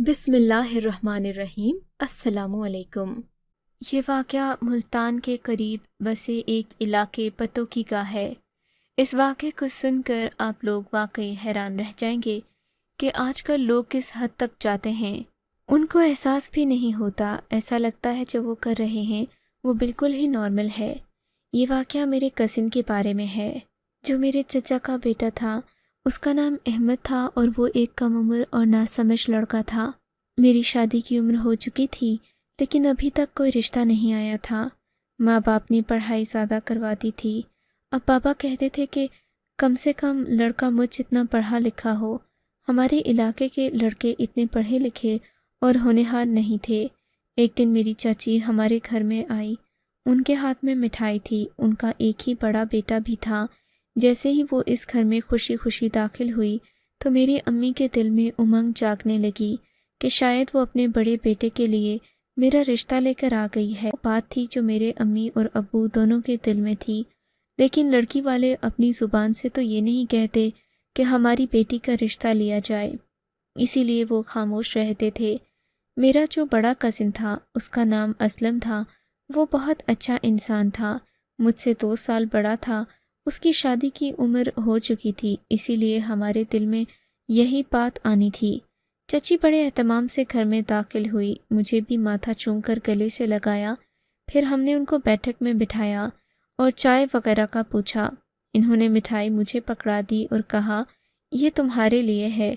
بسم اللہ الرحمن الرحیم۔ السلام علیکم۔ یہ واقعہ ملتان کے قریب بسے ایک علاقے پتوکی کا ہے۔ اس واقعے کو سن کر آپ لوگ واقعی حیران رہ جائیں گے کہ آج کل لوگ کس حد تک جاتے ہیں۔ ان کو احساس بھی نہیں ہوتا، ایسا لگتا ہے جو وہ کر رہے ہیں وہ بالکل ہی نارمل ہے۔ یہ واقعہ میرے کزن کے بارے میں ہے جو میرے چچا کا بیٹا تھا۔ اس کا نام احمد تھا اور وہ ایک کم عمر اور ناسمجھ لڑکا تھا۔ میری شادی کی عمر ہو چکی تھی لیکن ابھی تک کوئی رشتہ نہیں آیا تھا۔ ماں باپ نے پڑھائی زیادہ کرواتی تھی۔ اب پاپا کہتے تھے کہ کم سے کم لڑکا مجھ جتنا پڑھا لکھا ہو۔ ہمارے علاقے کے لڑکے اتنے پڑھے لکھے اور ہونہار نہیں تھے۔ ایک دن میری چاچی ہمارے گھر میں آئی۔ ان کے ہاتھ میں مٹھائی تھی۔ ان کا ایک ہی بڑا بیٹا بھی تھا۔ جیسے ہی وہ اس گھر میں خوشی خوشی داخل ہوئی تو میری امی کے دل میں امنگ جاگنے لگی کہ شاید وہ اپنے بڑے بیٹے کے لیے میرا رشتہ لے کر آ گئی ہے۔ وہ بات تھی جو میرے امی اور ابو دونوں کے دل میں تھی، لیکن لڑکی والے اپنی زبان سے تو یہ نہیں کہتے کہ ہماری بیٹی کا رشتہ لیا جائے، اسی لیے وہ خاموش رہتے تھے۔ میرا جو بڑا کزن تھا اس کا نام اسلم تھا۔ وہ بہت اچھا انسان تھا، مجھ سے 2 سال بڑا تھا۔ اس کی شادی کی عمر ہو چکی تھی، اسی لیے ہمارے دل میں یہی بات آنی تھی۔ چچی بڑے اہتمام سے گھر میں داخل ہوئی، مجھے بھی ماتھا چوم کر گلے سے لگایا۔ پھر ہم نے ان کو بیٹھک میں بٹھایا اور چائے وغیرہ کا پوچھا۔ انہوں نے مٹھائی مجھے پکڑا دی اور کہا یہ تمہارے لیے ہے۔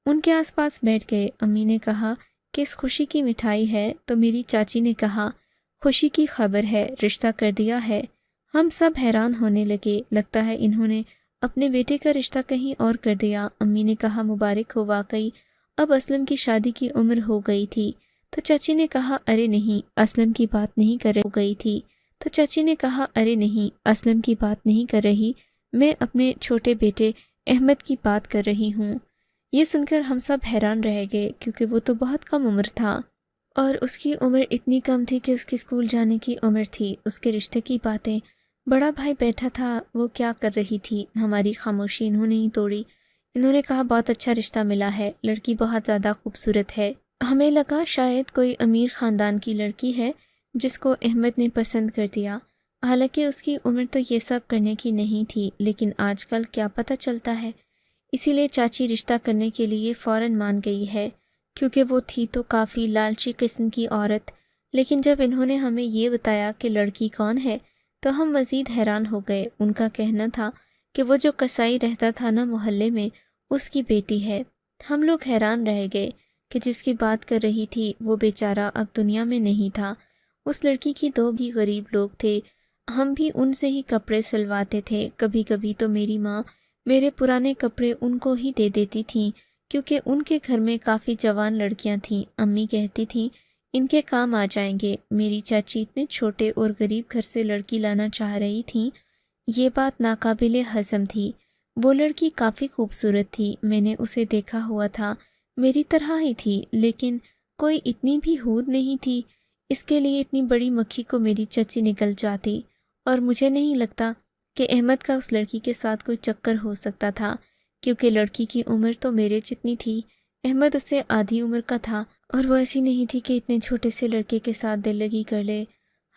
ان کے آس پاس بیٹھ گئے۔ امی نے کہا کہ اس خوشی کی مٹھائی ہے تو میری چاچی نے کہا خوشی کی خبر ہے، رشتہ کر دیا ہے۔ ہم سب حیران ہونے لگے، لگتا ہے انہوں نے اپنے بیٹے کا رشتہ کہیں اور کر دیا۔ امی نے کہا مبارک ہو، واقعی اب اسلم کی شادی کی عمر ہو گئی تھی۔ تو چچی نے کہا ارے نہیں، اسلم کی بات نہیں کر رہی ہو گئی تھی۔ تو چچی نے کہا ارے نہیں، اسلم کی بات نہیں کر رہی، میں اپنے چھوٹے بیٹے احمد کی بات کر رہی ہوں۔ یہ سن کر ہم سب حیران رہ گئے کیونکہ وہ تو بہت کم عمر تھا اور اس کی عمر اتنی کم تھی کہ اس کی اسکول جانے کی عمر تھی۔ اس کے رشتے کی باتیں بڑا بھائی بیٹھا تھا، وہ کیا کر رہی تھی؟ ہماری خاموشی انہوں نے ہی توڑی۔ انہوں نے کہا بہت اچھا رشتہ ملا ہے، لڑکی بہت زیادہ خوبصورت ہے۔ ہمیں لگا شاید کوئی امیر خاندان کی لڑکی ہے جس کو احمد نے پسند کر دیا، حالانکہ اس کی عمر تو یہ سب کرنے کی نہیں تھی، لیکن آج کل کیا پتہ چلتا ہے۔ اسی لیے چاچی رشتہ کرنے کے لیے فوراً مان گئی ہے، کیونکہ وہ تھی تو کافی لالچی قسم کی عورت۔ لیکن جب انہوں نے ہمیں یہ بتایا کہ لڑکی کون ہے تو ہم مزید حیران ہو گئے۔ ان کا کہنا تھا کہ وہ جو قصائی رہتا تھا نا محلے میں، اس کی بیٹی ہے۔ ہم لوگ حیران رہ گئے کہ جس کی بات کر رہی تھی وہ بیچارہ اب دنیا میں نہیں تھا۔ اس لڑکی کی 2 بھی غریب لوگ تھے، ہم بھی ان سے ہی کپڑے سلواتے تھے۔ کبھی کبھی تو میری ماں میرے پرانے کپڑے ان کو ہی دے دیتی تھیں کیونکہ ان کے گھر میں کافی جوان لڑکیاں تھیں۔ امی کہتی تھیں ان کے کام آ جائیں گے۔ میری چاچی اتنے چھوٹے اور غریب گھر سے لڑکی لانا چاہ رہی تھیں، یہ بات ناقابل ہضم تھی۔ وہ لڑکی کافی خوبصورت تھی، میں نے اسے دیکھا ہوا تھا، میری طرح ہی تھی، لیکن کوئی اتنی بھی حور نہیں تھی۔ اس کے لیے اتنی بڑی مکھی کو میری چچی نکل جاتی، اور مجھے نہیں لگتا کہ احمد کا اس لڑکی کے ساتھ کوئی چکر ہو سکتا تھا، کیونکہ لڑکی کی عمر تو میرے جتنی تھی، احمد اس سے آدھی عمر کا تھا، اور وہ ایسی نہیں تھی کہ اتنے چھوٹے سے لڑکے کے ساتھ دل لگی کر لے۔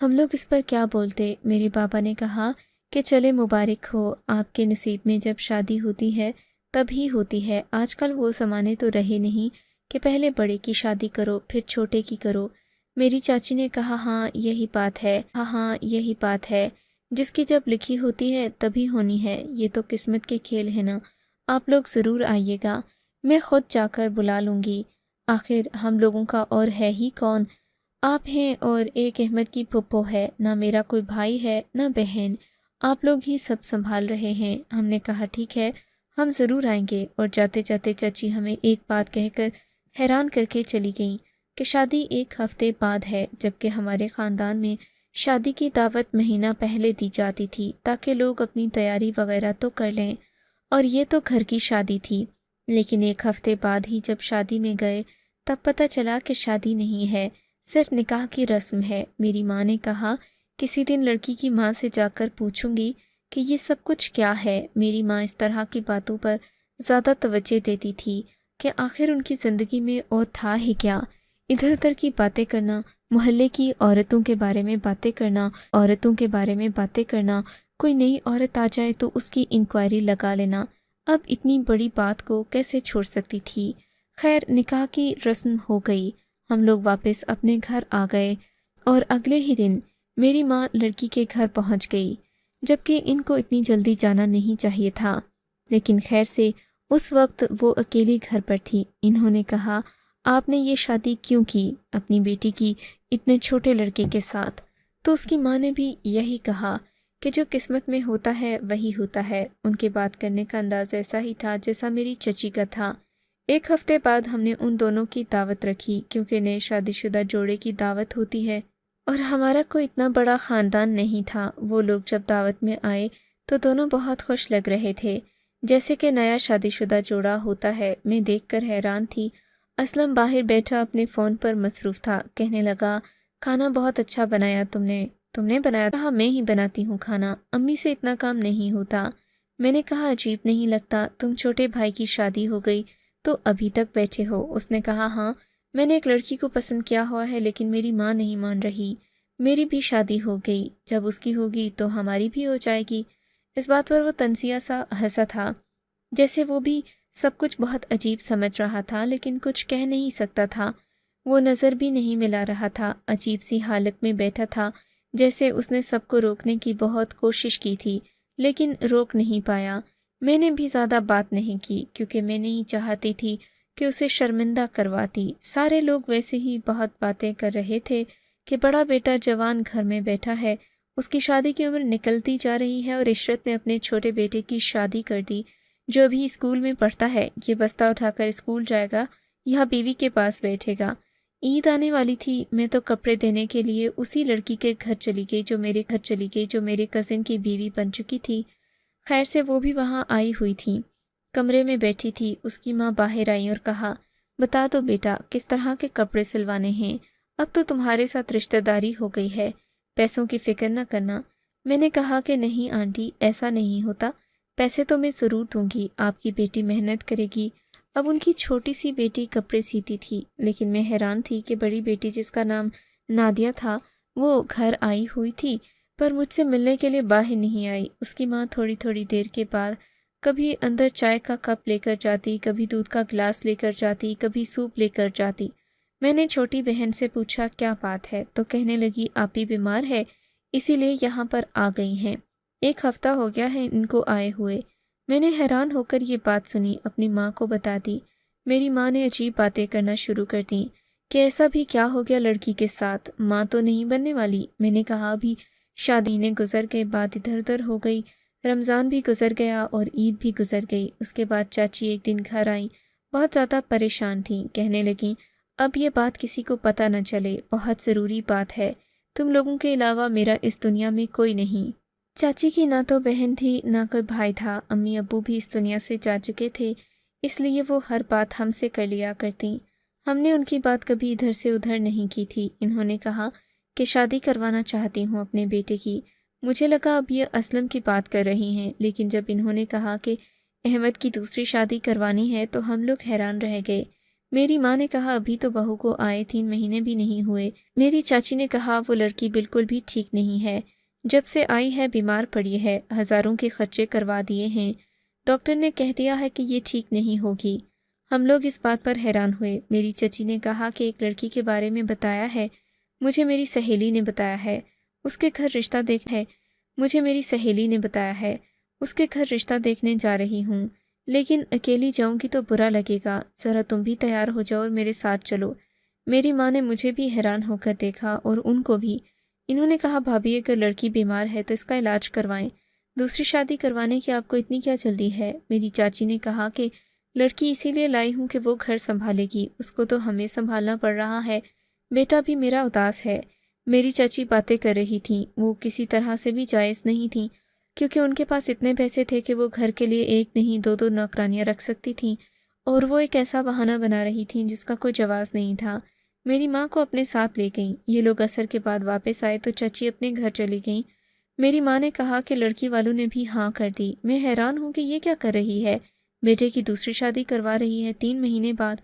ہم لوگ اس پر کیا بولتے؟ میرے پاپا نے کہا کہ چلے مبارک ہو، آپ کے نصیب میں جب شادی ہوتی ہے تب ہی ہوتی ہے۔ آج کل وہ زمانے تو رہے نہیں کہ پہلے بڑے کی شادی کرو پھر چھوٹے کی کرو۔ میری چاچی نے کہا ہاں یہی بات ہے، ہاں یہی بات ہے، جس کی جب لکھی ہوتی ہے تبھی ہونی ہے، یہ تو قسمت کے کھیل ہے نا۔ آپ لوگ ضرور آئیے گا، میں خود جا کر بلا لوں گی، آخر ہم لوگوں کا اور ہے ہی کون؟ آپ ہیں اور ایک احمد کی پھپھو ہے، نہ میرا کوئی بھائی ہے نہ بہن، آپ لوگ ہی سب سنبھال رہے ہیں۔ ہم نے کہا ٹھیک ہے، ہم ضرور آئیں گے، اور جاتے جاتے چچی ہمیں ایک بات کہہ کر حیران کر کے چلی گئیں کہ شادی 1 ہفتے بعد ہے، جبکہ ہمارے خاندان میں شادی کی دعوت مہینہ پہلے دی جاتی تھی تاکہ لوگ اپنی تیاری وغیرہ تو کر لیں، اور یہ تو گھر کی شادی تھی۔ لیکن 1 ہفتے بعد ہی جب شادی میں گئے تب پتہ چلا کہ شادی نہیں ہے، صرف نکاح کی رسم ہے۔ میری ماں نے کہا کسی دن لڑکی کی ماں سے جا کر پوچھوں گی کہ یہ سب کچھ کیا ہے۔ میری ماں اس طرح کی باتوں پر زیادہ توجہ دیتی تھی۔ کہ آخر ان کی زندگی میں اور تھا ہی کیا۔ ادھر ادھر کی باتیں کرنا، محلے کی عورتوں کے بارے میں باتیں کرنا، کوئی نئی عورت آ جائے تو اس کی انکوائری لگا لینا۔ اب اتنی بڑی بات کو کیسے چھوڑ سکتی تھی؟ خیر، نکاح کی رسم ہو گئی، ہم لوگ واپس اپنے گھر آ گئے اور اگلے ہی دن میری ماں لڑکی کے گھر پہنچ گئی، جبکہ ان کو اتنی جلدی جانا نہیں چاہیے تھا، لیکن خیر سے اس وقت وہ اکیلی گھر پر تھی۔ انہوں نے کہا، آپ نے یہ شادی کیوں کی اپنی بیٹی کی اتنے چھوٹے لڑکے کے ساتھ؟ تو اس کی ماں نے بھی یہی کہا کہ جو قسمت میں ہوتا ہے وہی ہوتا ہے۔ ان کے بات کرنے کا انداز ایسا ہی تھا جیسا میری چچی کا تھا۔ ایک ہفتے بعد ہم نے ان دونوں کی دعوت رکھی، کیونکہ نئے شادی شدہ جوڑے کی دعوت ہوتی ہے، اور ہمارا کوئی اتنا بڑا خاندان نہیں تھا۔ وہ لوگ جب دعوت میں آئے تو دونوں بہت خوش لگ رہے تھے، جیسے کہ نیا شادی شدہ جوڑا ہوتا ہے۔ میں دیکھ کر حیران تھی۔ اسلم باہر بیٹھا اپنے فون پر مصروف تھا، کہنے لگا، کھانا بہت اچھا بنایا تم نے بنایا؟ کہا، میں ہی بناتی ہوں کھانا، امی سے اتنا کام نہیں ہوتا۔ میں نے کہا، عجیب نہیں لگتا، تم چھوٹے بھائی کی شادی ہو گئی تو ابھی تک بیٹھے ہو؟ اس نے کہا، ہاں، میں نے ایک لڑکی کو پسند کیا ہوا ہے، لیکن میری ماں نہیں مان رہی۔ میری بھی شادی ہو گئی، جب اس کی ہوگی تو ہماری بھی ہو جائے گی۔ اس بات پر وہ تنزیہ سا ہنسا تھا، جیسے وہ بھی سب کچھ بہت عجیب سمجھ رہا تھا، لیکن کچھ کہہ نہیں سکتا تھا۔ وہ نظر بھی نہیں ملا رہا تھا، عجیب سی حالت میں بیٹھا تھا، جیسے اس نے سب کو روکنے کی بہت کوشش کی تھی، لیکن روک نہیں پایا۔ میں نے بھی زیادہ بات نہیں کی، کیونکہ میں نہیں چاہتی تھی کہ اسے شرمندہ کرواتی۔ سارے لوگ ویسے ہی بہت باتیں کر رہے تھے کہ بڑا بیٹا جوان گھر میں بیٹھا ہے، اس کی شادی کی عمر نکلتی جا رہی ہے، اور عشرت نے اپنے چھوٹے بیٹے کی شادی کر دی جو ابھی اسکول میں پڑھتا ہے۔ یہ بستہ اٹھا کر اسکول جائے گا، یہاں بیوی کے پاس بیٹھے گا۔ عید آنے والی تھی، میں تو کپڑے دینے کے لیے اسی لڑکی کے گھر چلی گئی جو میرے کزن کی بیوی بن چکی تھی۔ خیر سے وہ بھی وہاں آئی ہوئی تھی، کمرے میں بیٹھی تھی۔ اس کی ماں باہر آئی اور کہا، بتا دو بیٹا، کس طرح کے کپڑے سلوانے ہیں؟ اب تو تمہارے ساتھ رشتہ داری ہو گئی ہے، پیسوں کی فکر نہ کرنا۔ میں نے کہا کہ نہیں آنٹی، ایسا نہیں ہوتا، پیسے تو میں ضرور دوں گی، آپ کی بیٹی محنت کرے گی۔ اب ان کی چھوٹی سی بیٹی کپڑے سیتی تھی، لیکن میں حیران تھی کہ بڑی بیٹی، جس کا نام نادیہ تھا، وہ گھر آئی ہوئی تھی، پر مجھ سے ملنے کے لیے باہر نہیں آئی۔ اس کی ماں تھوڑی دیر کے بعد کبھی اندر چائے کا کپ لے کر جاتی، کبھی دودھ کا گلاس لے کر جاتی، کبھی سوپ لے کر جاتی۔ میں نے چھوٹی بہن سے پوچھا، کیا بات ہے؟ تو کہنے لگی، آپی بیمار ہے، اسی لیے یہاں پر آ گئی ہیں، 1 ہفتہ ہو گیا ہے ان کو آئے ہوئے۔ میں نے حیران ہو کر یہ بات سنی، اپنی ماں کو بتا دی۔ میری ماں نے عجیب باتیں کرنا شروع کر دیں کہ ایسا بھی کیا ہو گیا لڑکی کے ساتھ، ماں تو نہیں بننے والی۔ میں نے کہا، ابھی شادی نے گزر گئے، بات ادھر ادھر ہو گئی، رمضان بھی گزر گیا اور عید بھی گزر گئی۔ اس کے بعد چاچی ایک دن گھر آئیں، بہت زیادہ پریشان تھیں، کہنے لگیں، اب یہ بات کسی کو پتہ نہ چلے، بہت ضروری بات ہے، تم لوگوں کے علاوہ میرا اس دنیا میں کوئی نہیں۔ چاچی کی نہ تو بہن تھی نہ کوئی بھائی تھا، امی ابو بھی اس دنیا سے جا چکے تھے، اس لیے وہ ہر بات ہم سے کر لیا کرتیں۔ ہم نے ان کی بات کبھی ادھر سے ادھر نہیں کی تھی۔ انہوں نے کہا کہ شادی کروانا چاہتی ہوں اپنے بیٹے کی۔ مجھے لگا اب یہ اسلم کی بات کر رہی ہیں، لیکن جب انہوں نے کہا کہ احمد کی دوسری شادی کروانی ہے تو ہم لوگ حیران رہ گئے۔ میری ماں نے کہا، ابھی تو بہو کو آئے 3 مہینے بھی نہیں ہوئے۔ میری چاچی نے کہا، وہ لڑکی بالکل بھی ٹھیک نہیں ہے، جب سے آئی ہے بیمار پڑی ہے، ہزاروں کے خرچے کروا دیے ہیں، ڈاکٹر نے کہہ دیا ہے کہ یہ ٹھیک نہیں ہوگی۔ ہم لوگ اس بات پر حیران ہوئے۔ میری چچی نے کہا کہ ایک لڑکی کے بارے میں بتایا ہے، مجھے میری سہیلی نے بتایا ہے، اس کے گھر رشتہ دیکھنے جا رہی ہوں، لیکن اکیلی جاؤں گی تو برا لگے گا، ذرا تم بھی تیار ہو جاؤ اور میرے ساتھ چلو۔ میری ماں نے مجھے بھی حیران ہو کر دیکھا اور ان کو بھی۔ انہوں نے کہا، بھابھی اگر لڑکی بیمار ہے تو اس کا علاج کروائیں، دوسری شادی کروانے کی آپ کو اتنی کیا جلدی ہے؟ میری چاچی نے کہا کہ لڑکی اسی لیے لائی ہوں کہ وہ گھر سنبھالے گی، اس کو تو ہمیں سنبھالنا پڑ رہا ہے، بیٹا بھی میرا اداس ہے۔ میری چاچی باتیں کر رہی تھیں، وہ کسی طرح سے بھی جائز نہیں تھیں، کیونکہ ان کے پاس اتنے پیسے تھے کہ وہ گھر کے لیے 1 نہیں 2 نوکرانیاں رکھ سکتی تھیں، اور وہ ایک ایسا بہانہ بنا رہی تھیں جس کا کوئی جواز نہیں تھا۔ میری ماں کو اپنے ساتھ لے گئیں، یہ لوگ عصر کے بعد واپس آئے تو چچی اپنے گھر چلی گئیں۔ میری ماں نے کہا کہ لڑکی والوں نے بھی ہاں کر دی۔ میں حیران ہوں کہ یہ کیا کر رہی ہے، بیٹے کی دوسری شادی کروا رہی ہے 3 مہینے بعد،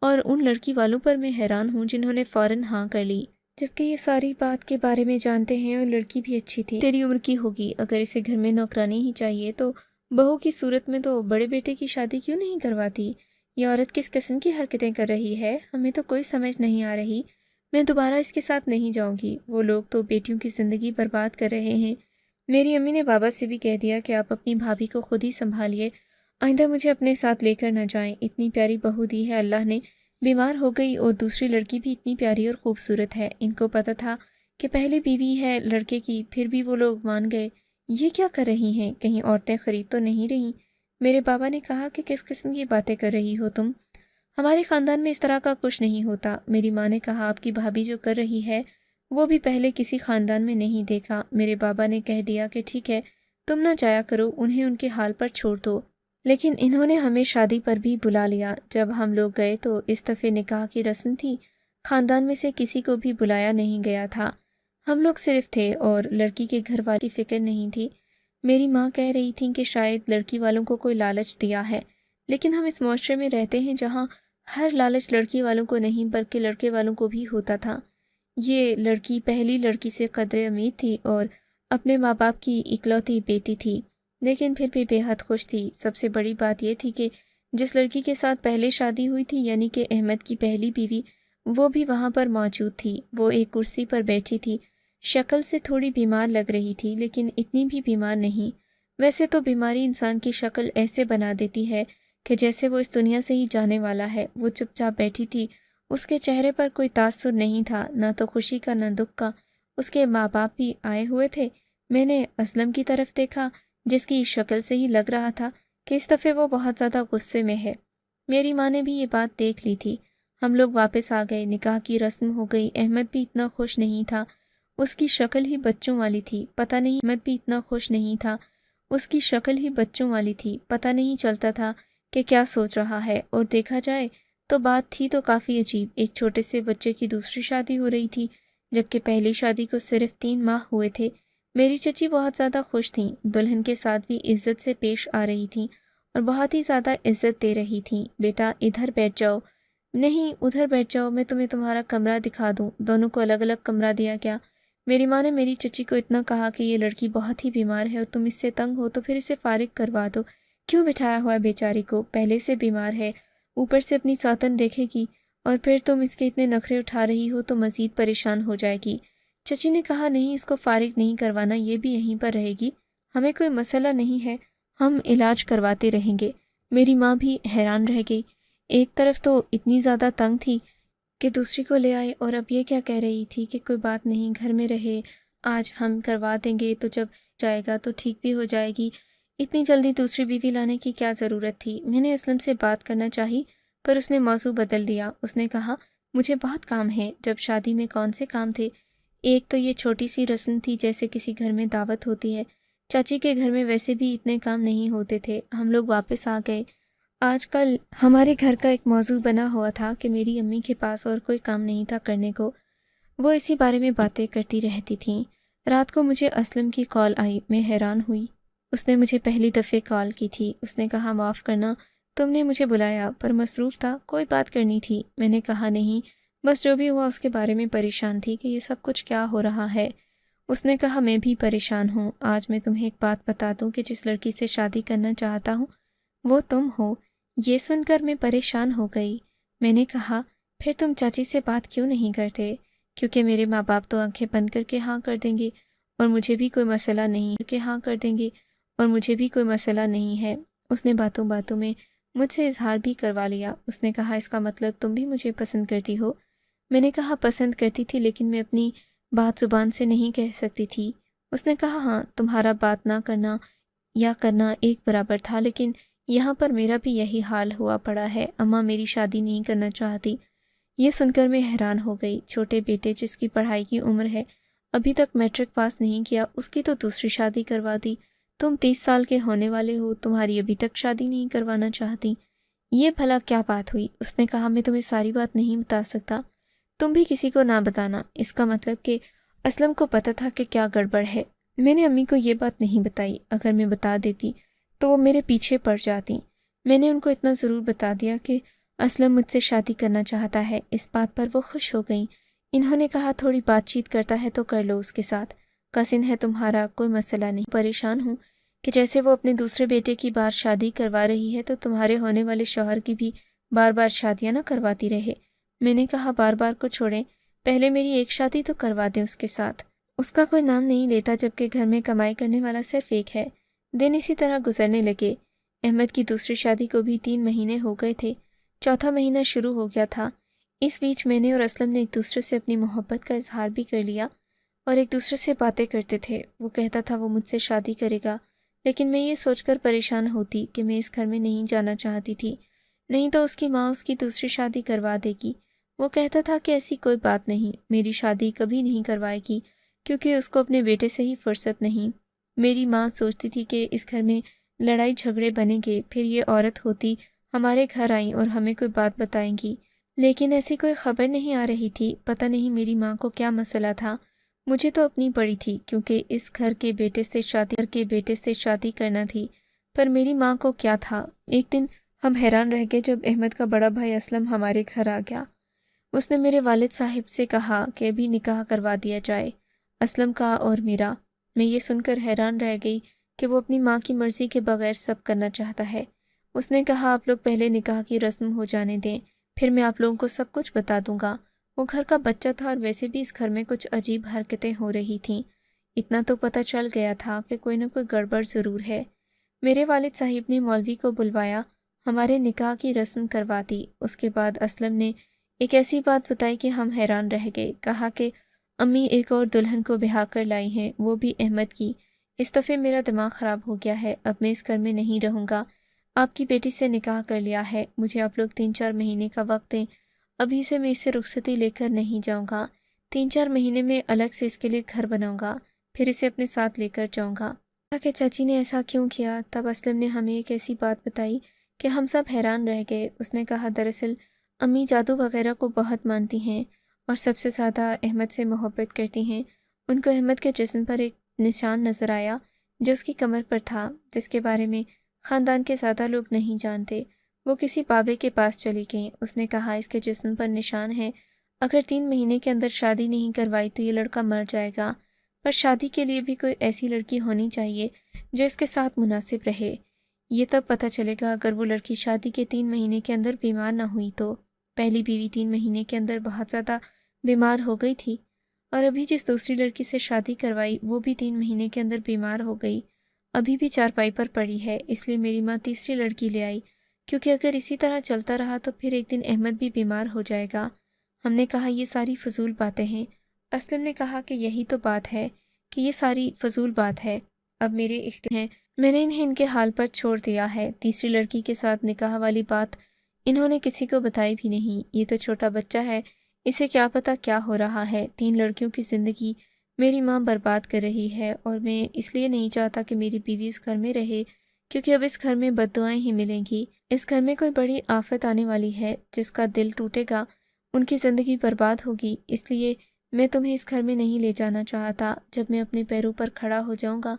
اور ان لڑکی والوں پر میں حیران ہوں جنہوں نے فوراً ہاں کر لی، جبکہ یہ ساری بات کے بارے میں جانتے ہیں اور لڑکی بھی اچھی تھی۔ تیری عمر کی ہوگی، اگر اسے گھر میں نوکرانی ہی چاہیے تو بہو کی صورت میں تو بڑے بیٹے کی شادی کیوں نہیں کرواتی؟ یہ عورت کس قسم کی حرکتیں کر رہی ہے، ہمیں تو کوئی سمجھ نہیں آ رہی۔ میں دوبارہ اس کے ساتھ نہیں جاؤں گی، وہ لوگ تو بیٹیوں کی زندگی برباد کر رہے ہیں۔ میری امی نے بابا سے بھی کہہ دیا کہ آپ اپنی بھابھی کو خود ہی سنبھالیے، آئندہ مجھے اپنے ساتھ لے کر نہ جائیں، اتنی پیاری بہو دی ہے اللہ نے، بیمار ہو گئی اور دوسری لڑکی بھی اتنی پیاری اور خوبصورت ہے۔ ان کو پتہ تھا کہ پہلی بیوی ہے لڑکے کی، پھر بھی وہ لوگ مان گئے۔ یہ کیا کر رہی ہیں، کہیں عورتیں خرید تو نہیں رہیں؟ میرے بابا نے کہا کہ کس قسم کی باتیں کر رہی ہو تم، ہمارے خاندان میں اس طرح کا کچھ نہیں ہوتا۔ میری ماں نے کہا آپ کی بھابھی جو کر رہی ہے وہ بھی پہلے کسی خاندان میں نہیں دیکھا۔ میرے بابا نے کہہ دیا کہ ٹھیک ہے تم نہ جایا کرو، انہیں ان کے حال پر چھوڑ دو، لیکن انہوں نے ہمیں شادی پر بھی بلا لیا۔ جب ہم لوگ گئے تو اس دفعہ نکاح کی رسم تھی، خاندان میں سے کسی کو بھی بلایا نہیں گیا تھا، ہم لوگ صرف تھے اور لڑکی کے گھر والوں کی فکر نہیں تھی۔ میری ماں کہہ رہی تھی کہ شاید لڑکی والوں کو کوئی لالچ دیا ہے، لیکن ہم اس معاشرے میں رہتے ہیں جہاں ہر لالچ لڑکی والوں کو نہیں بلکہ لڑکے والوں کو بھی ہوتا تھا۔ یہ لڑکی پہلی لڑکی سے قدر امید تھی اور اپنے ماں باپ کی اکلوتی بیٹی تھی، لیکن پھر بھی بے حد خوش تھی۔ سب سے بڑی بات یہ تھی کہ جس لڑکی کے ساتھ پہلے شادی ہوئی تھی، یعنی کہ احمد کی پہلی بیوی، وہ بھی وہاں پر موجود تھی۔ وہ ایک کرسی پر بیٹھی تھی، شکل سے تھوڑی بیمار لگ رہی تھی لیکن اتنی بھی بیمار نہیں۔ ویسے تو بیماری انسان کی شکل ایسے بنا دیتی ہے کہ جیسے وہ اس دنیا سے ہی جانے والا ہے۔ وہ چپ چاپ بیٹھی تھی، اس کے چہرے پر کوئی تاثر نہیں تھا، نہ تو خوشی کا نہ دکھ کا۔ اس کے ماں باپ بھی آئے ہوئے تھے۔ میں نے اسلم کی طرف دیکھا جس کی شکل سے ہی لگ رہا تھا کہ اس دفعہ وہ بہت زیادہ غصے میں ہے۔ میری ماں نے بھی یہ بات دیکھ لی تھی۔ ہم لوگ واپس آ گئے، نکاح کی رسم ہو گئی۔ احمد بھی اتنا خوش نہیں تھا، اس کی شکل ہی بچوں والی تھی، پتہ نہیں احمد بھی اتنا خوش نہیں تھا، اس کی شکل ہی بچوں والی تھی، پتہ نہیں چلتا تھا کہ کیا سوچ رہا ہے۔ اور دیکھا جائے تو بات تھی تو کافی عجیب، ایک چھوٹے سے بچے کی دوسری شادی ہو رہی تھی جبکہ پہلی شادی کو صرف 3 ماہ ہوئے تھے۔ میری چچی بہت زیادہ خوش تھیں، دلہن کے ساتھ بھی عزت سے پیش آ رہی تھیں اور بہت ہی زیادہ عزت دے رہی تھیں۔ بیٹا ادھر بیٹھ جاؤ، نہیں ادھر بیٹھ جاؤ، میں تمہیں تمہارا کمرہ دکھا دوں۔ دونوں کو الگ الگ کمرہ دیا گیا۔ میری ماں نے میری چچی کو اتنا کہا کہ یہ لڑکی بہت ہی بیمار ہے اور تم اس سے تنگ ہو تو پھر اسے فارغ کروا دو، کیوں بٹھایا ہوا ہے بیچاری کو، پہلے سے بیمار ہے، اوپر سے اپنی سوتن دیکھے گی، اور پھر تم اس کے اتنے نخرے اٹھا رہی ہو تو مزید پریشان ہو جائے گی۔ چچی نے کہا نہیں، اس کو فارغ نہیں کروانا، یہ بھی یہیں پر رہے گی، ہمیں کوئی مسئلہ نہیں ہے، ہم علاج کرواتے رہیں گے۔ میری ماں بھی حیران رہ گئی، ایک طرف تو اتنی زیادہ تنگ تھی کہ دوسری کو لے آئے، اور اب یہ کیا کہہ رہی تھی کہ کوئی بات نہیں، گھر میں رہے، آج ہم کروا دیں گے تو جب جائے گا تو ٹھیک بھی ہو جائے گی۔ اتنی جلدی دوسری بیوی لانے کی کیا ضرورت تھی؟ میں نے اسلم سے بات کرنا چاہی پر اس نے موضوع بدل دیا۔ اس نے کہا مجھے بہت کام ہے۔ جب شادی میں کون سے کام تھے؟ ایک تو یہ چھوٹی سی رسم تھی جیسے کسی گھر میں دعوت ہوتی ہے، چاچی کے گھر میں ویسے بھی اتنے کام نہیں ہوتے تھے۔ ہم لوگ واپس آ گئے۔ آج کل ہمارے گھر کا ایک موضوع بنا ہوا تھا کہ میری امی کے پاس اور کوئی کام نہیں تھا کرنے کو، وہ اسی بارے میں باتیں کرتی رہتی تھیں۔ رات کو مجھے اسلم کی کال آئی، میں حیران ہوئی۔ اس نے مجھے پہلی دفعہ کال کی تھی۔ اس نے کہا معاف کرنا، تم نے مجھے بلایا پر مصروف تھا، کوئی بات کرنی تھی۔ میں نے کہا نہیں، بس جو بھی ہوا اس کے بارے میں پریشان تھی کہ یہ سب کچھ کیا ہو رہا ہے۔ اس نے کہا میں بھی پریشان ہوں۔ آج میں تمہیں ایک بات بتا دوں کہ جس لڑکی سے شادی کرنا چاہتا ہوں وہ تم ہو۔ یہ سن کر میں پریشان ہو گئی۔ میں نے کہا پھر تم چاچی سے بات کیوں نہیں کرتے؟ کیونکہ میرے ماں باپ تو آنکھیں بند کر کے ہاں کر دیں گے اور مجھے بھی کوئی مسئلہ نہیں کہ ہاں کر دیں گے اور مجھے بھی کوئی مسئلہ نہیں ہے۔ اس نے باتوں باتوں میں مجھ سے اظہار بھی کروا لیا۔ اس نے کہا اس کا مطلب تم بھی مجھے پسند کرتی ہو؟ میں نے کہا پسند کرتی تھی لیکن میں اپنی بات زبان سے نہیں کہہ سکتی تھی۔ اس نے کہا ہاں، تمہارا بات نہ کرنا یا کرنا ایک برابر تھا، لیکن یہاں پر میرا بھی یہی حال ہوا پڑا ہے، اماں میری شادی نہیں کرنا چاہتی۔ یہ سن کر میں حیران ہو گئی۔ چھوٹے بیٹے جس کی پڑھائی کی عمر ہے، ابھی تک میٹرک پاس نہیں کیا، اس کی تو دوسری شادی کروا دی۔ تم 30 سال کے ہونے والے ہو، تمہاری ابھی تک شادی نہیں کروانا چاہتی، یہ بھلا کیا بات ہوئی؟ اس نے کہا میں تمہیں ساری بات نہیں بتا سکتا، تم بھی کسی کو نہ بتانا۔ اس کا مطلب کہ اسلم کو پتہ تھا کہ کیا گڑبڑ ہے۔ میں نے امی کو یہ بات نہیں بتائی، اگر میں بتا دیتی تو وہ میرے پیچھے پڑ جاتی۔ میں نے ان کو اتنا ضرور بتا دیا کہ اسلم مجھ سے شادی کرنا چاہتا ہے۔ اس بات پر وہ خوش ہو گئیں۔ انہوں نے کہا تھوڑی بات چیت کرتا ہے تو کر لو اس کے ساتھ، کزن ہے تمہارا، کوئی مسئلہ نہیں۔ پریشان ہوں کہ جیسے وہ اپنے دوسرے بیٹے کی بار شادی کروا رہی ہے تو تمہارے ہونے والے شوہر کی بھی بار بار شادیاں نہ کرواتی رہے۔ میں نے کہا بار بار کو چھوڑیں، پہلے میری ایک شادی تو کروا دیں اس کے ساتھ۔ اس کا کوئی نام نہیں لیتا جبکہ گھر میں کمائی کرنے والا صرف ایک ہے۔ دن اسی طرح گزرنے لگے۔ احمد کی دوسری شادی کو بھی 3 مہینے ہو گئے تھے، چوتھا مہینہ شروع ہو گیا تھا۔ اس بیچ میں نے اور اسلم نے ایک دوسرے سے اپنی محبت کا اظہار بھی کر لیا اور ایک دوسرے سے باتیں کرتے تھے۔ وہ کہتا تھا وہ مجھ سے شادی کرے گا، لیکن میں یہ سوچ کر پریشان ہوتی کہ میں اس گھر میں نہیں جانا چاہتی تھی، نہیں تو اس کی ماں اس کی دوسری شادی کروا دے گی۔ وہ کہتا تھا کہ ایسی کوئی بات نہیں، میری شادی کبھی نہیں کروائے گی کیونکہ اس کو اپنے بیٹے سے ہی فرصت نہیں۔ میری ماں سوچتی تھی کہ اس گھر میں لڑائی جھگڑے بنیں گے، پھر یہ عورت ہوتی ہمارے گھر آئیں اور ہمیں کوئی بات بتائیں گی، لیکن ایسی کوئی خبر نہیں آ رہی تھی۔ پتہ نہیں میری ماں کو کیا مسئلہ تھا۔ مجھے تو اپنی پڑی تھی کیونکہ اس گھر کے بیٹے سے شادی کرنا تھی، پر میری ماں کو کیا تھا۔ ایک دن ہم حیران رہ گئے جب احمد کا بڑا بھائی اسلم ہمارے گھر آ گیا۔ اس نے میرے والد صاحب سے کہا کہ ابھی نکاح کروا دیا جائے، اسلم کا اور میرا۔ میں یہ سن کر حیران رہ گئی کہ وہ اپنی ماں کی مرضی کے بغیر سب کرنا چاہتا ہے۔ اس نے کہا آپ لوگ پہلے نکاح کی رسم ہو جانے دیں، پھر میں آپ لوگوں کو سب کچھ بتا دوں گا۔ وہ گھر کا بچہ تھا اور ویسے بھی اس گھر میں کچھ عجیب حرکتیں ہو رہی تھیں۔ اتنا تو پتہ چل گیا تھا کہ کوئی نہ کوئی گڑبڑ ضرور ہے۔ میرے والد صاحب نے مولوی کو بلوایا، ہمارے نکاح کی رسم کروا دی۔ اس کے بعد اسلم نے ایک ایسی بات بتائی کہ ہم حیران رہ گئے۔ کہا کہ امی ایک اور دلہن کو بہا کر لائی ہیں، وہ بھی احمد کی۔ اس دفعہ میرا دماغ خراب ہو گیا ہے، اب میں اس گھر میں نہیں رہوں گا۔ آپ کی بیٹی سے نکاح کر لیا ہے، مجھے آپ لوگ 3-4 مہینے کا وقت دیں، ابھی سے میں اسے رخصتی لے کر نہیں جاؤں گا۔ 3-4 مہینے میں الگ سے اس کے لیے گھر بناؤں گا، پھر اسے اپنے ساتھ لے کر جاؤں گا۔ کہا کہ چاچی نے ایسا کیوں کیا؟ تب اسلم نے ہمیں ایک ایسی بات بتائی کہ ہم سب حیران رہ گئے۔ اس نے کہا دراصل امی جادو وغیرہ کو بہت مانتی ہیں اور سب سے زیادہ احمد سے محبت کرتی ہیں۔ ان کو احمد کے جسم پر ایک نشان نظر آیا جو اس کی کمر پر تھا، جس کے بارے میں خاندان کے زیادہ لوگ نہیں جانتے۔ وہ کسی بابے کے پاس چلی گئیں۔ اس نے کہا اس کے جسم پر نشان ہے، اگر 3 مہینے کے اندر شادی نہیں کروائی تو یہ لڑکا مر جائے گا، پر شادی کے لیے بھی کوئی ایسی لڑکی ہونی چاہیے جو اس کے ساتھ مناسب رہے۔ یہ تب پتہ چلے گا اگر وہ لڑکی شادی کے 3 مہینے کے اندر بیمار نہ ہوئی تو۔ پہلی بیوی 3 مہینے کے اندر بہت زیادہ بیمار ہو گئی تھی، اور ابھی جس دوسری لڑکی سے شادی کروائی وہ بھی 3 مہینے کے اندر بیمار ہو گئی، ابھی بھی چارپائی پر پڑی ہے۔ اس لیے میری ماں تیسری لڑکی لے آئی، کیونکہ اگر اسی طرح چلتا رہا تو پھر ایک دن احمد بھی بیمار ہو جائے گا۔ ہم نے کہا یہ ساری فضول باتیں ہیں۔ اسلم نے کہا کہ یہی تو بات ہے کہ یہ ساری فضول بات ہے، اب میرے اختیار ہیں، میں نے انہیں ان کے حال پر چھوڑ دیا ہے۔ تیسری لڑکی کے ساتھ نکاح والی بات انہوں نے کسی کو بتائی بھی نہیں۔ یہ تو چھوٹا بچہ ہے، اسے کیا پتہ کیا ہو رہا ہے۔ 3 لڑکیوں کی زندگی میری ماں برباد کر رہی ہے، اور میں اس لیے نہیں چاہتا کہ میری بیوی اس گھر میں رہے، کیونکہ اب اس گھر میں بد دعائیں ہی ملیں گی۔ اس گھر میں کوئی بڑی آفت آنے والی ہے، جس کا دل ٹوٹے گا، ان کی زندگی برباد ہوگی۔ اس لیے میں تمہیں اس گھر میں نہیں لے جانا چاہتا۔ جب میں اپنے پیروں پر کھڑا ہو جاؤں گا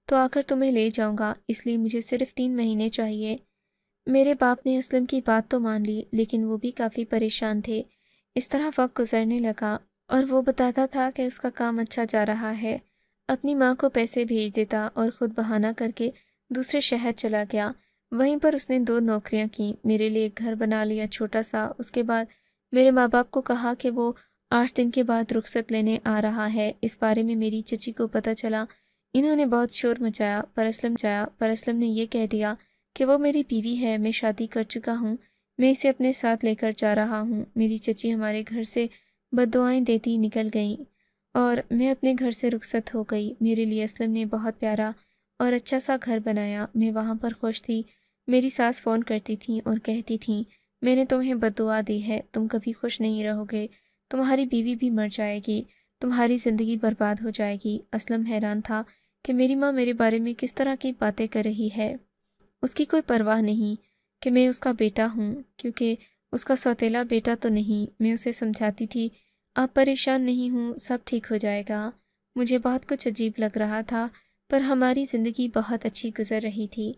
تو آ کر تمہیں لے جاؤں گا، اس لیے مجھے صرف 3 مہینے چاہیے۔ میرے باپ نے اسلم کی بات تو مان لی، لیکن وہ بھی کافی پریشان تھے۔ اس طرح وقت گزرنے لگا اور وہ بتاتا تھا کہ اس کا کام اچھا جا رہا ہے، اپنی ماں کو پیسے بھیج دیتا اور خود بہانہ کر کے دوسرے شہر چلا گیا۔ وہیں پر اس نے 2 نوکریاں کیں، میرے لیے ایک گھر بنا لیا چھوٹا سا۔ اس کے بعد میرے ماں باپ کو کہا کہ وہ 8 دن کے بعد رخصت لینے آ رہا ہے۔ اس بارے میں میری چچی کو پتہ چلا، انہوں نے بہت شور مچایا، پر اسلم نے یہ کہہ دیا کہ وہ میری بیوی ہے، میں شادی کر چکا ہوں، میں اسے اپنے ساتھ لے کر جا رہا ہوں۔ میری چچی ہمارے گھر سے بد دعائیں دیتی نکل گئیں اور میں اپنے گھر سے رخصت ہو گئی۔ میرے لیے اسلم نے بہت پیارا اور اچھا سا گھر بنایا، میں وہاں پر خوش تھی۔ میری ساس فون کرتی تھیں اور کہتی تھیں میں نے تمہیں بد دعا دی ہے، تم کبھی خوش نہیں رہو گے، تمہاری بیوی بھی مر جائے گی، تمہاری زندگی برباد ہو جائے گی۔ اسلم حیران تھا کہ میری ماں میرے بارے میں کس طرح کی باتیں کر رہی ہے۔ اس کی کوئی پرواہ نہیں کہ میں اس کا بیٹا ہوں، کیونکہ اس کا سوتیلا بیٹا تو نہیں۔ میں اسے سمجھاتی تھی آپ پریشان نہیں ہوں، سب ٹھیک ہو جائے گا۔ مجھے بہت کچھ عجیب لگ رہا تھا، پر ہماری زندگی بہت اچھی گزر رہی تھی۔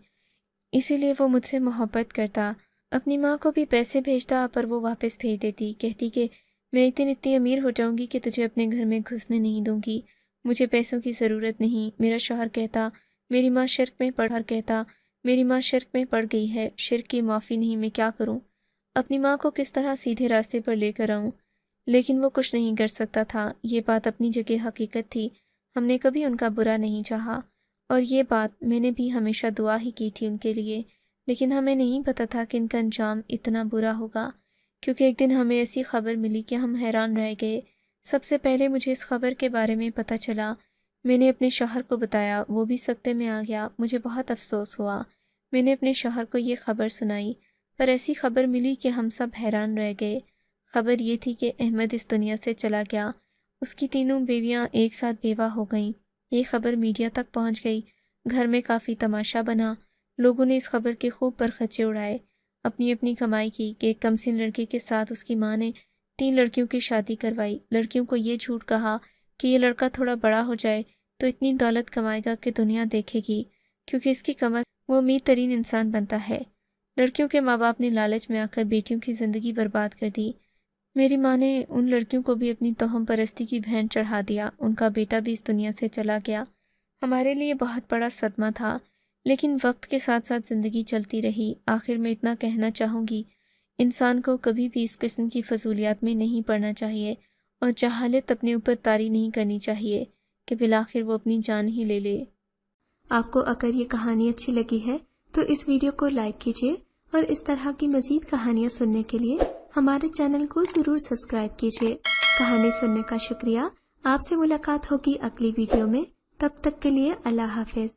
اسی لیے وہ مجھ سے محبت کرتا۔ اپنی ماں کو بھی پیسے بھیجتا پر وہ واپس بھیج دیتی، کہتی کہ میں ایک دن اتنی امیر ہو جاؤں گی کہ تجھے اپنے گھر میں گھسنے نہیں دوں گی، مجھے پیسوں کی ضرورت نہیں۔ میرا شوہر کہتا میری ماں شرک میں پڑ گئی ہے، شرک کی معافی نہیں، میں کیا کروں؟ اپنی ماں کو کس طرح سیدھے راستے پر لے کر آؤں؟ لیکن وہ کچھ نہیں کر سکتا تھا۔ یہ بات اپنی جگہ حقیقت تھی، ہم نے کبھی ان کا برا نہیں چاہا، اور یہ بات میں نے بھی ہمیشہ دعا ہی کی تھی ان کے لیے، لیکن ہمیں نہیں پتہ تھا کہ ان کا انجام اتنا برا ہوگا، کیونکہ ایک دن ہمیں ایسی خبر ملی کہ ہم حیران رہ گئے۔ سب سے پہلے مجھے اس خبر کے بارے میں پتہ چلا، میں نے اپنے شوہر کو بتایا، وہ بھی سکتے میں آ گیا۔ مجھے بہت افسوس ہوا۔ میں نے اپنے شوہر کو یہ خبر سنائی، پر ایسی خبر ملی کہ ہم سب حیران رہ گئے۔ خبر یہ تھی کہ احمد اس دنیا سے چلا گیا، اس کی تینوں بیویاں ایک ساتھ بیوہ ہو گئیں۔ یہ خبر میڈیا تک پہنچ گئی، گھر میں کافی تماشا بنا، لوگوں نے اس خبر کے خوب پرخچے اڑائے، اپنی اپنی کمائی کی کہ ایک کمسن لڑکے کے ساتھ اس کی ماں نے 3 لڑکیوں کی شادی کروائی۔ لڑکیوں کو یہ جھوٹ کہا کہ یہ لڑکا تھوڑا بڑا ہو جائے تو اتنی دولت کمائے گا کہ دنیا دیکھے گی، کیونکہ اس کی کمر وہ امیر ترین انسان بنتا ہے۔ لڑکیوں کے ماں باپ نے لالچ میں آ کر بیٹیوں کی زندگی برباد کر دی۔ میری ماں نے ان لڑکیوں کو بھی اپنی توہم پرستی کی بہن چڑھا دیا، ان کا بیٹا بھی اس دنیا سے چلا گیا۔ ہمارے لیے بہت بڑا صدمہ تھا، لیکن وقت کے ساتھ ساتھ زندگی چلتی رہی۔ آخر میں اتنا کہنا چاہوں گی، انسان کو کبھی بھی اس قسم کی فضولیات میں نہیں پڑنا چاہیے، اور جہالت اپنے اوپر طاری نہیں کرنی چاہیے کہ بالآخر وہ اپنی جان ہی لے لے۔ آپ کو اگر یہ کہانی اچھی لگی ہے تو اس ویڈیو کو لائک کیجیے، اور اس طرح کی مزید کہانیاں سننے کے لیے ہمارے چینل کو ضرور سبسکرائب کیجیے۔ کہانی سننے کا شکریہ۔ آپ سے ملاقات ہوگی اگلی ویڈیو میں، تب تک کے لیے اللہ حافظ۔